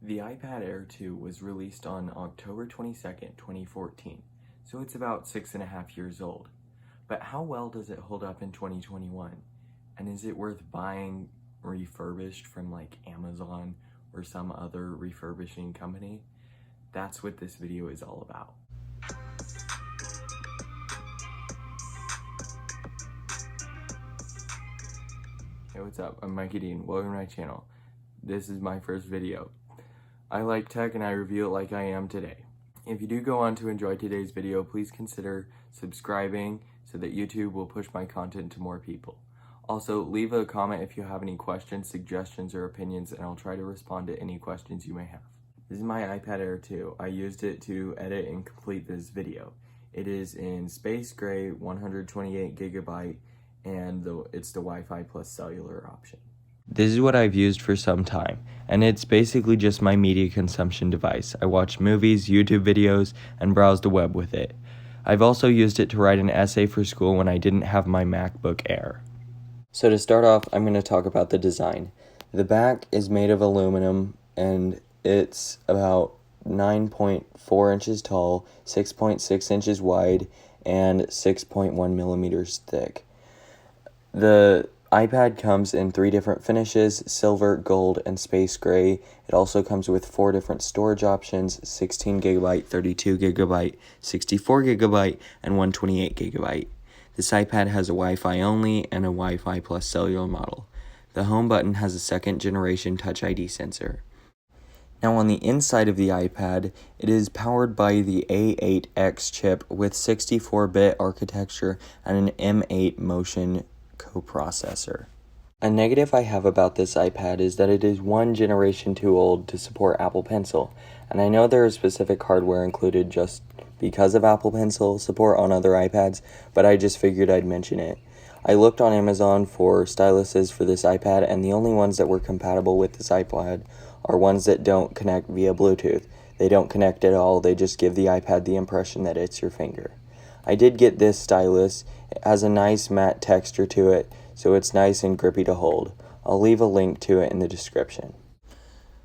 The iPad Air 2 was released on October 22nd, 2014, so it's about 6.5 years old. But how well does it hold up in 2021? And is it worth buying refurbished from like Amazon or some other refurbishing company? That's what this video is all about. Hey, what's up? I'm Mikey Dean. Welcome to my channel. This is my first video. I like tech and I review it like I am today. If you do go on to enjoy today's video, please consider subscribing so that YouTube will push my content to more people. Also, leave a comment if you have any questions, suggestions, or opinions, and I'll try to respond to any questions you may have. This is my iPad Air 2. I used it to edit and complete this video. It is in space gray, 128 gigabyte, and it's the Wi-Fi plus cellular option. This is what I've used for some time, and it's basically just my media consumption device. I watch movies, YouTube videos, and browse the web with it. I've also used it to write an essay for school when I didn't have my MacBook Air. So to start off, I'm going to talk about the design. The back is made of aluminum, and it's about 9.4 inches tall, 6.6 inches wide, and 6.1 millimeters thick. The iPad comes in 3 different finishes: silver, gold, and space gray. It also comes with 4 different storage options: 16 gigabyte, 32 gigabyte, 64 gigabyte, and 128 gigabyte. This iPad has a Wi-Fi only and a Wi-Fi plus cellular model. The home button has a 2nd generation Touch ID sensor. Now on the inside of the iPad, it is powered by the A8X chip with 64-bit architecture and an M8 motion coprocessor. A negative I have about this iPad is that it is 1 generation too old to support Apple Pencil, and I know there is specific hardware included just because of Apple Pencil support on other iPads, but I just figured I'd mention it. I looked on Amazon for styluses for this iPad, and the only ones that were compatible with this iPad are ones that don't connect via Bluetooth. They don't connect at all, they just give the iPad the impression that it's your finger. I did get this stylus. It has a nice matte texture to it, so it's nice and grippy to hold. I'll leave a link to it in the description.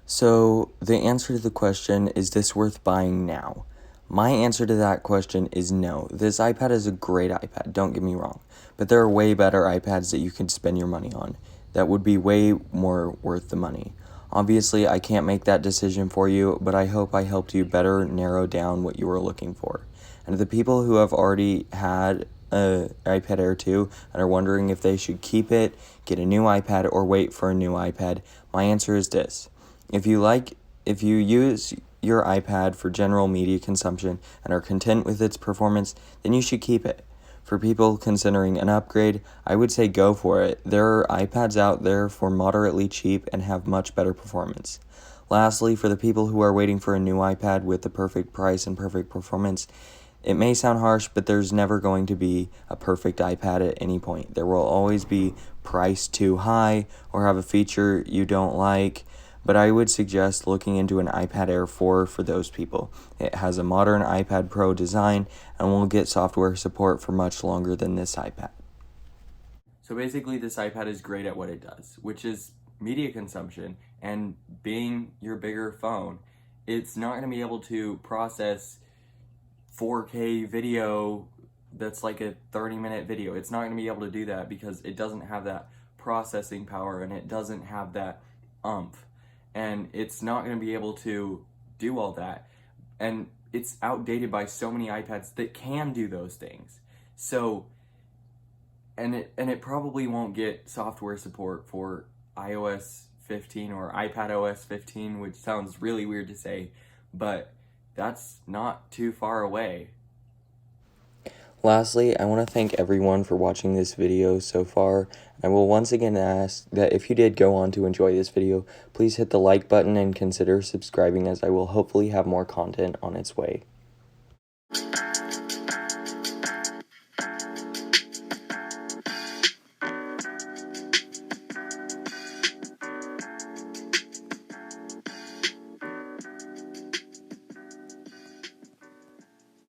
So, the answer to the question, is this worth buying now? My answer to that question is no. This iPad is a great iPad, don't get me wrong, but there are way better iPads that you can spend your money on that would be way more worth the money. Obviously, I can't make that decision for you, but I hope I helped you better narrow down what you were looking for. And the people who have already had an iPad Air 2 and are wondering if they should keep it, get a new iPad, or wait for a new iPad, my answer is this. If you use your iPad for general media consumption and are content with its performance, then you should keep it. For people considering an upgrade, I would say go for it. There are iPads out there for moderately cheap and have much better performance. Lastly, for the people who are waiting for a new iPad with the perfect price and perfect performance, it may sound harsh, but there's never going to be a perfect iPad at any point. There will always be priced too high or have a feature you don't like, but I would suggest looking into an iPad Air 4 for those people. It has a modern iPad Pro design and will get software support for much longer than this iPad. So basically this iPad is great at what it does, which is media consumption, and being your bigger phone, it's not going to be able to process 4K video that's like a 30-minute video. It's not going to be able to do that because it doesn't have that processing power and it doesn't have that oomph. And it's not going to be able to do all that. And it's outdated by so many iPads that can do those things. So, and it probably won't get software support for iOS 15 or iPadOS 15, which sounds really weird to say, but that's not too far away. Lastly, I want to thank everyone for watching this video so far. I will once again ask that if you did go on to enjoy this video, please hit the like button and consider subscribing, as I will hopefully have more content on its way.